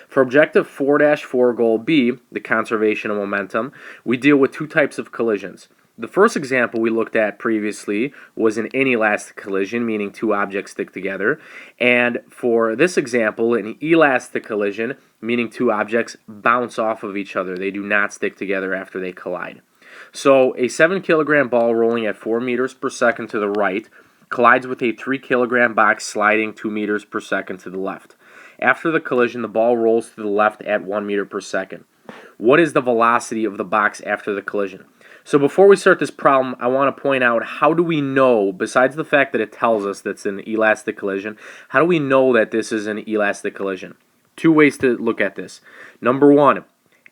For objective 4-4 goal B, the conservation of momentum, we deal with two types of collisions. The first example we looked at previously was an inelastic collision, meaning two objects stick together. And for this example, an elastic collision, meaning two objects bounce off of each other. They do not stick together after they collide. So a 7-kilogram ball rolling at 4 meters per second to the right collides with a 3-kilogram box sliding 2 meters per second to the left. After the collision, the ball rolls to the left at 1 meter per second. What is the velocity of the box after the collision? So before we start this problem, I want to point out, how do we know, besides the fact that it tells us that's an elastic collision, how do we know that this is an elastic collision? Two ways to look at this. Number one,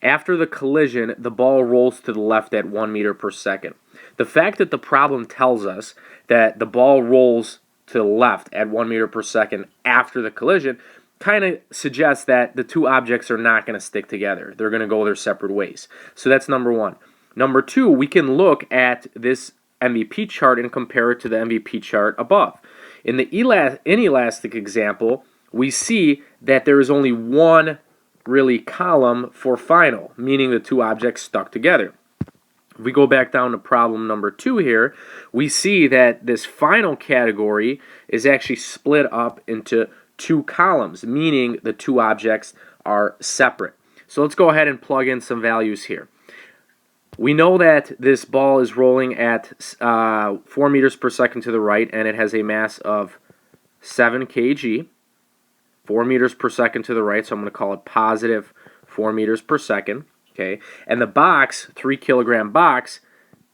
after the collision, the ball rolls to the left at 1 meter per second. The fact that the problem tells us that the ball rolls to the left at 1 meter per second after the collision kind of suggests that the two objects are not going to stick together. They're going to go their separate ways. So that's number one. Number two, we can look at this MVP chart and compare it to the MVP chart above. In the inelastic example, we see that there is only one really column for final, meaning the two objects stuck together. If we go back down to problem number 2 here, we see that this final category is actually split up into two columns, meaning the two objects are separate. So let's go ahead and plug in some values here. We know that this ball is rolling at 4 meters per second to the right, and it has a mass of 7 kg. 4 meters per second to the right, so I'm going to call it positive 4 meters per second. Okay, and the box, 3-kilogram box,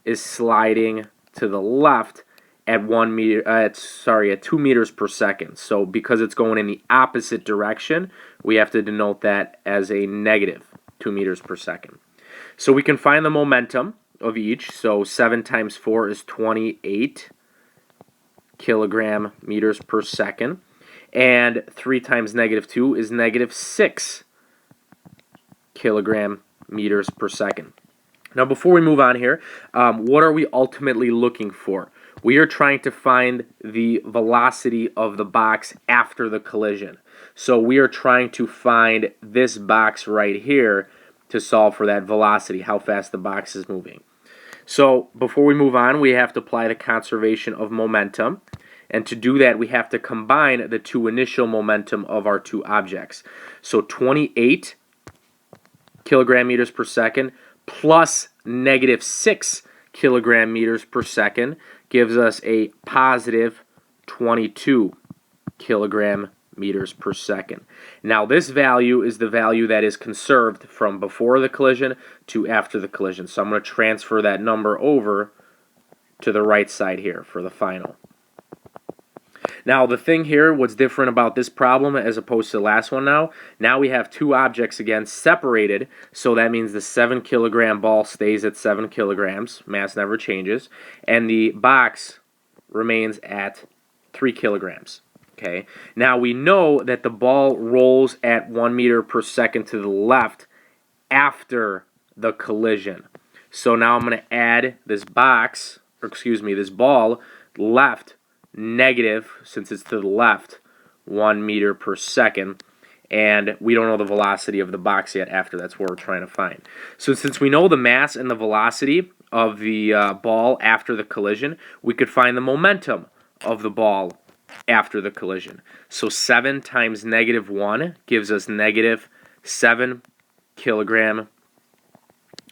is sliding to the left at 2 meters per second. So because it's going in the opposite direction, we have to denote that as a negative 2 meters per second. So we can find the momentum of each. So 7 times 4 is 28 kilogram meters per second. And 3 times negative 2 is negative 6 kilogram meters per second. Now before we move on here, what are we ultimately looking for? We are trying to find the velocity of the box after the collision. So we are trying to find this box right here to solve for that velocity, how fast the box is moving. So before we move on, we have to apply the conservation of momentum. And to do that, we have to combine the two initial momentum of our two objects. So 28 kilogram meters per second plus negative 6 kilogram meters per second gives us a positive 22 kilogram meters per second. Now this value is the value that is conserved from before the collision to after the collision. So I'm going to transfer that number over to the right side here for the final. Now the thing here, what's different about this problem as opposed to the last one now we have two objects again separated, so that means the 7-kilogram ball stays at 7 kilograms, mass never changes, and the box remains at 3 kilograms. Okay. Now we know that the ball rolls at 1 meter per second to the left after the collision. So now I'm going to add this this ball left negative, since it's to the left, 1 meter per second, and we don't know the velocity of the box yet after. That's what we're trying to find. So since we know the mass and the velocity of the ball after the collision, we could find the momentum of the ball after the collision. So 7 times negative 1 gives us negative 7 kilogram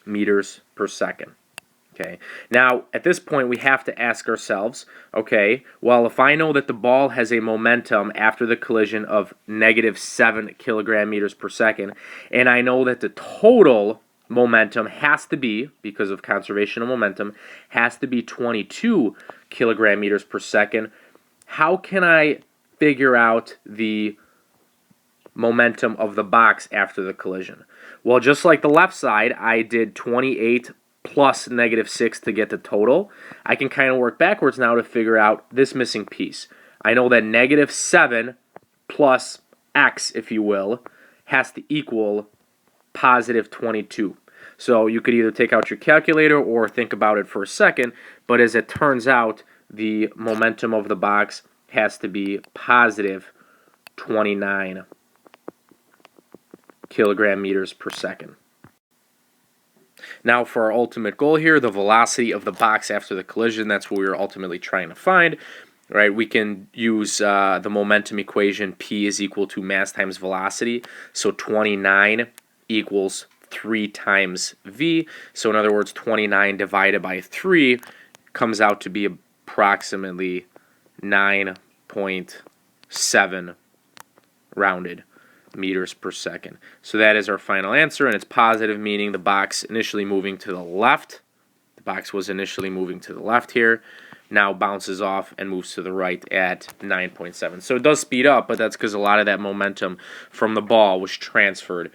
meters per second. Okay. Now, at this point, we have to ask ourselves, okay, well, if I know that the ball has a momentum after the collision of negative 7 kilogram meters per second, and I know that the total momentum has to be, because of conservation of momentum, has to be 22 kilogram meters per second, how can I figure out the momentum of the box after the collision? Well, just like the left side, I did 28 plus negative 6 to get the total. I can kind of work backwards now to figure out this missing piece. I know that negative 7 plus x, if you will, has to equal positive 22. So you could either take out your calculator or think about it for a second, but as it turns out, the momentum of the box has to be positive 29 kilogram meters per second. Now for our ultimate goal here, the velocity of the box after the collision, that's what we were ultimately trying to find. Right, we can use the momentum equation. P is equal to mass times velocity. So 29 equals 3 times V. So in other words, 29 divided by 3 comes out to be approximately 9.7 rounded meters per second. So that is our final answer, and it's positive, meaning the box initially moving to the left. The box was initially moving to the left here. Now bounces off and moves to the right at 9.7. So it does speed up, but that's because a lot of that momentum from the ball was transferred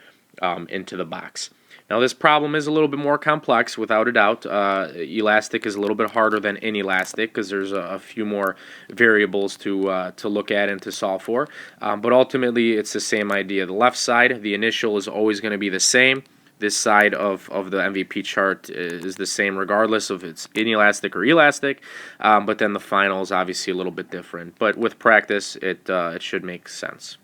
into the box. Now this problem is a little bit more complex, without a doubt. Elastic is a little bit harder than inelastic because there's a few more variables to look at and to solve for. But ultimately, it's the same idea. The left side, the initial is always going to be the same. This side of the MVP chart is the same regardless of it's inelastic or elastic, but then the final is obviously a little bit different. But with practice, it should make sense.